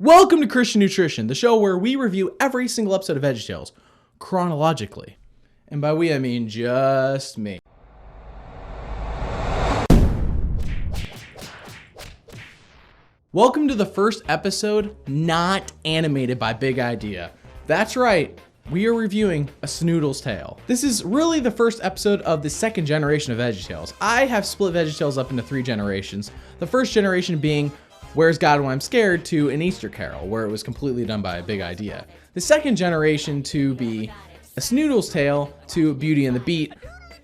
Welcome to Christian Nutrition, the show where we review every single episode of VeggieTales chronologically. And by we, I mean just me. Welcome to the first episode not animated by Big Idea. That's right, we are reviewing A Snoodle's Tale. This is really the first episode of the second generation of VeggieTales. I have split VeggieTales up into 3 generations. The first generation being Where's God When I'm Scared to An Easter Carol, where it was completely done by a Big Idea. The second generation to be A Snoodle's Tale to Beauty and the Beat.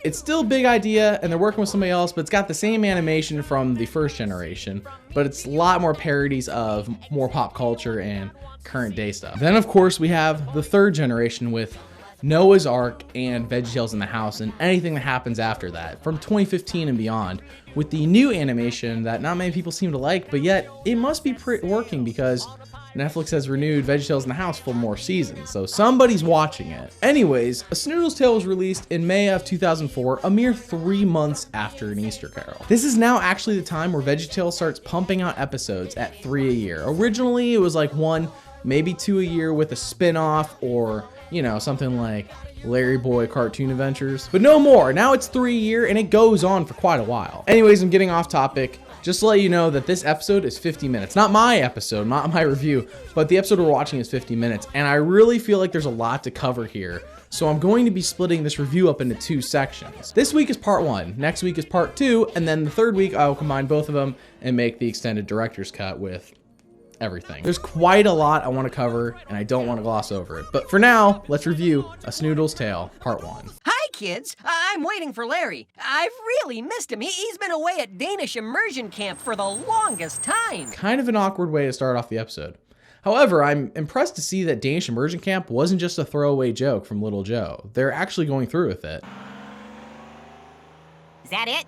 It's still Big Idea and they're working with somebody else, but it's got the same animation from the first generation, but it's a lot more parodies of more pop culture and current day stuff. Then of course we have the third generation with Noah's Ark and VeggieTales in the House and anything that happens after that from 2015 and beyond, with the new animation that not many people seem to like, but yet it must be working because Netflix has renewed VeggieTales in the House for more seasons, so somebody's watching it. Anyways, A Snoodle's Tale was released in May of 2004, a mere 3 months after An Easter Carol. This is now actually the time where VeggieTales starts pumping out episodes at 3 a year. Originally, it was like 1, maybe 2 a year with a spin-off or, you know, something like Larry Boy Cartoon Adventures. But no more, now it's 3 a year and it goes on for quite a while. Anyways, I'm getting off topic. Just to let you know that this episode is 50 minutes. Not my episode, not my review, but the episode we're watching is 50 minutes. And I really feel like there's a lot to cover here. So I'm going to be splitting this review up into 2 sections. This week is part 1, next week is part 2, and then the third week I'll combine both of them and make the extended director's cut with everything. There's quite a lot I want to cover and I don't want to gloss over it. But for now, let's review A Snoodle's Tale, part 1. Hi, kids. I'm waiting for Larry. I've really missed him. He's been away at Danish immersion camp for the longest time. Kind of an awkward way to start off the episode. However, I'm impressed to see that Danish immersion camp wasn't just a throwaway joke from Little Joe. They're actually going through with it. Is that it?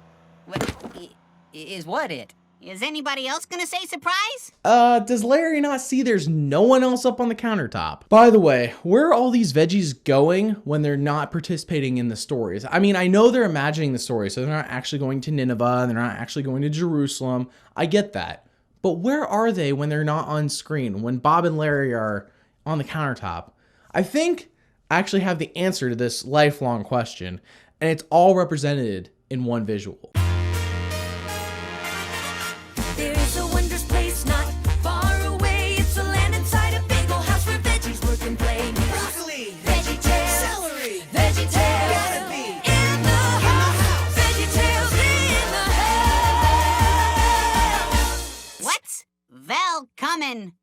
Is what it? Is anybody else gonna say surprise? Does Larry not see there's no one else up on the countertop? By the way, where are all these veggies going when they're not participating in the stories? I mean, I know they're imagining the story, so they're not actually going to Nineveh, and they're not actually going to Jerusalem. I get that. But where are they when they're not on screen, when Bob and Larry are on the countertop? I think I actually have the answer to this lifelong question, and it's all represented in one visual. There is a wondrous place not far away. It's a land inside a big old house where veggies work and play. Broccoli, VeggieTales, celery, VeggieTales, gotta be in the house. VeggieTales in the house. What's Velkommen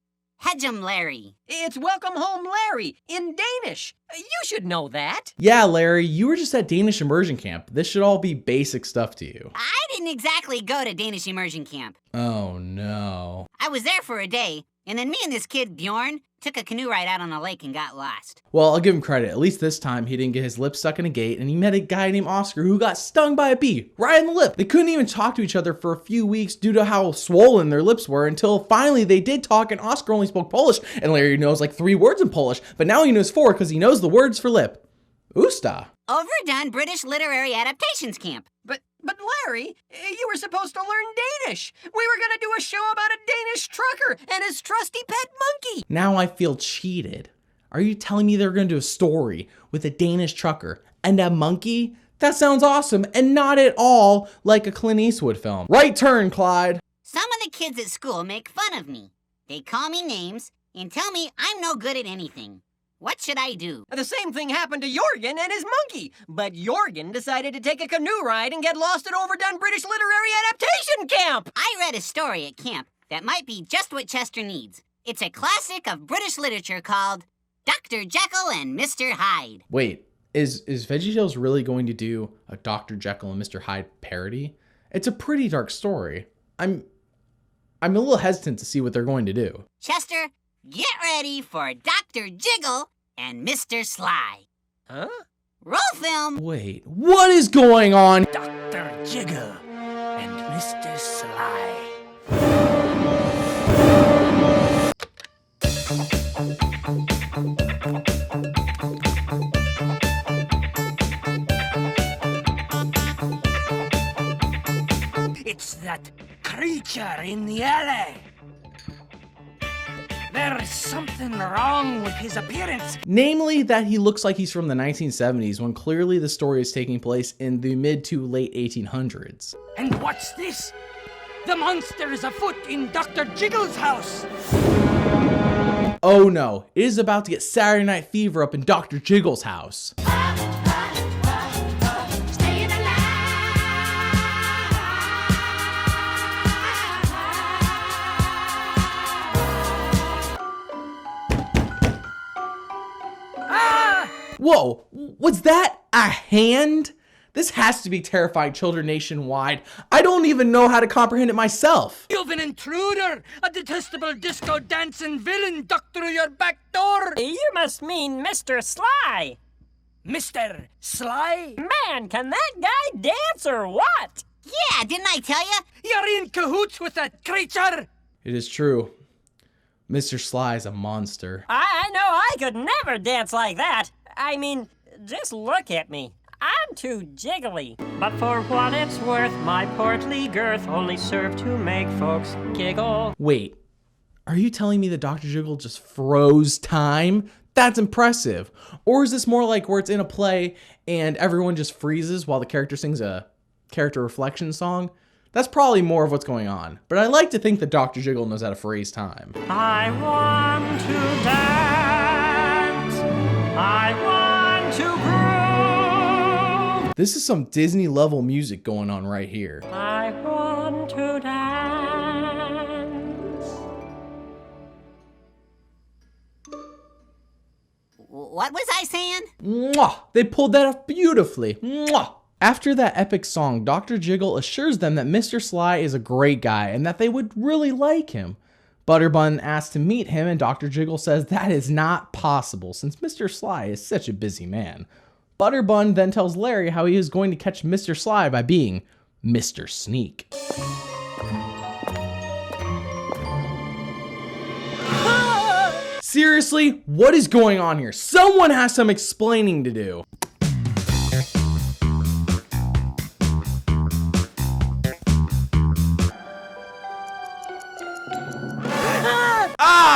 Hedgem Larry? It's Welcome Home Larry in Danish. You should know that. Yeah, Larry, you were just at Danish immersion camp. This should all be basic stuff to you. I didn't exactly go to Danish immersion camp. Oh no. I was there for a day, and then me and this kid Bjorn took a canoe ride out on a lake and got lost. Well, I'll give him credit. At least this time, he didn't get his lip stuck in a gate, and he met a guy named Oscar who got stung by a bee right in the lip. They couldn't even talk to each other for a few weeks due to how swollen their lips were until finally they did talk, and Oscar only spoke Polish, and Larry knows like 3 words in Polish, but now he knows 4 because he knows the words for lip. Usta. Overdone British Literary Adaptations Camp. But Larry, you were supposed to learn Danish. We were gonna do a show about a Danish trucker and his trusty pet monkey. Now I feel cheated. Are you telling me they're going to do a story with a Danish trucker and a monkey? That sounds awesome and not at all like a Clint Eastwood film. Right turn, Clyde. Some of the kids at school make fun of me. They call me names and tell me I'm no good at anything. What should I do? The same thing happened to Jorgen and his monkey. But Jorgen decided to take a canoe ride and get lost at Overdone British Literary Adaptation Camp. I read a story at camp that might be just what Chester needs. It's a classic of British literature called Dr. Jekyll and Mr. Hyde. Wait, is VeggieTales really going to do a Dr. Jekyll and Mr. Hyde parody? It's a pretty dark story. I'm a little hesitant to see what they're going to do. Chester, get ready for Dr. Jiggle and Mr. Sly. Huh? Roll film. Wait, what is going on? Dr. Jiggle and Mr. Sly. It's that creature in the alley. There's something wrong with his appearance. Namely that he looks like he's from the 1970s when clearly the story is taking place in the mid to late 1800s. And what's this? The monster is afoot in Dr. Jiggle's house. Oh no, it is about to get Saturday Night Fever up in Dr. Jiggle's house. Staying alive. Whoa, was that a hand? This has to be terrifying children nationwide. I don't even know how to comprehend it myself. You've an intruder, a detestable disco dancing villain ducked through your back door. You must mean Mr. Sly. Mr. Sly? Man, can that guy dance or what? Yeah, didn't I tell you? You're in cahoots with that creature. It is true. Mr. Sly is a monster. I know I could never dance like that. I mean, just look at me. I'm too jiggly. But for what it's worth, my portly girth only served to make folks giggle. Wait, are you telling me that Dr. Jiggle just froze time? That's impressive. Or is this more like where it's in a play and everyone just freezes while the character sings a character reflection song? That's probably more of what's going on. But I like to think that Dr. Jiggle knows how to freeze time. I want to dance. I want to groove. This is some Disney level music going on right here. I want to dance. What was I saying? Mwah! They pulled that off beautifully. Mwah! After that epic song, Dr. Jiggle assures them that Mr. Sly is a great guy and that they would really like him. Butterbun asks to meet him and Dr. Jiggle says that is not possible since Mr. Sly is such a busy man. Butterbun then tells Larry how he is going to catch Mr. Sly by being Mr. Sneak. Seriously, what is going on here? Someone has some explaining to do.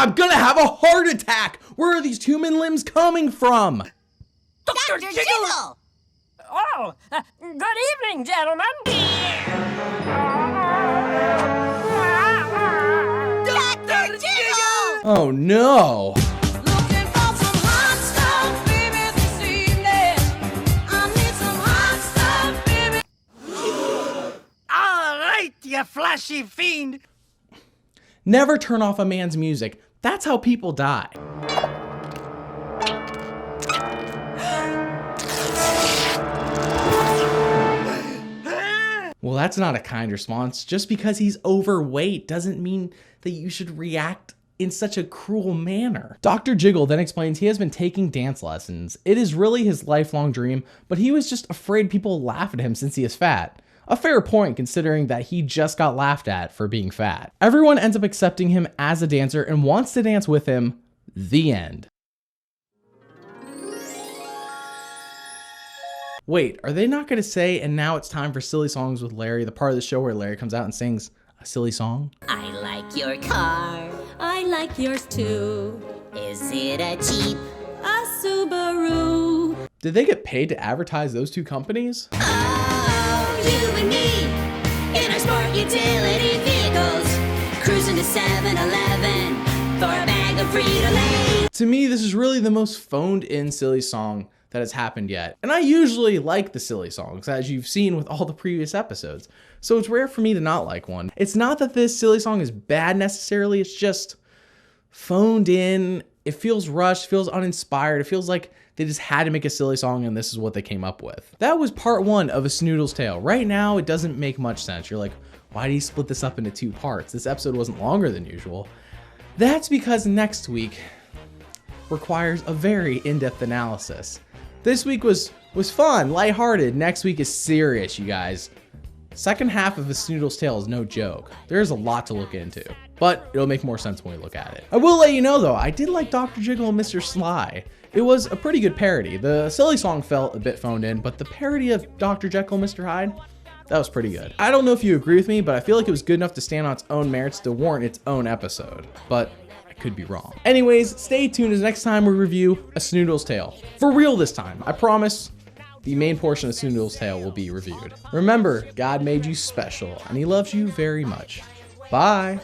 I'm gonna have a heart attack! Where are these human limbs coming from? Dr. Jiggle! Oh, good evening, gentlemen. Dr. Jiggle! Oh no! Looking for some hot stuff, baby, this evening. I need some hot stuff, baby. All right, you flashy fiend. Never turn off a man's music. That's how people die. Well, that's not a kind response. Just because he's overweight doesn't mean that you should react in such a cruel manner. Dr. Jiggle then explains he has been taking dance lessons. It is really his lifelong dream, but he was just afraid people laugh at him since he is fat. A fair point considering that he just got laughed at for being fat. Everyone ends up accepting him as a dancer and wants to dance with him. The end. Wait, are they not going to say, and now it's time for Silly Songs with Larry, the part of the show where Larry comes out and sings a silly song? I like your car. I like yours too. Is it a Jeep? A Subaru. Did they get paid to advertise those two companies? Oh, you and me in our sport utility vehicles, cruising to 7-Eleven for a bag of Frito-Lay. To me, this is really the most phoned in silly song that has happened yet. And I usually like the silly songs, as you've seen with all the previous episodes. So it's rare for me to not like one. It's not that this silly song is bad necessarily, it's just phoned in. It feels rushed, feels uninspired. It feels like they just had to make a silly song and this is what they came up with. That was part one of A Snoodle's Tale. Right now, it doesn't make much sense. You're like, why do you split this up into two parts? This episode wasn't longer than usual. That's because next week requires a very in-depth analysis. This week was fun, lighthearted. Next week is serious, you guys. Second half of A Snoodle's Tale is no joke. There's a lot to look into, but it'll make more sense when we look at it. I will let you know though, I did like Dr. Jiggle and Mr. Sly. It was a pretty good parody. The silly song felt a bit phoned in, but the parody of Dr. Jekyll and Mr. Hyde, that was pretty good. I don't know if you agree with me, but I feel like it was good enough to stand on its own merits to warrant its own episode. But I could be wrong. Anyways, stay tuned as next time we review a Snoodle's Tale. For real this time, I promise. The main portion of Snoodle's Tale will be reviewed. Remember, God made you special, and he loves you very much. Bye.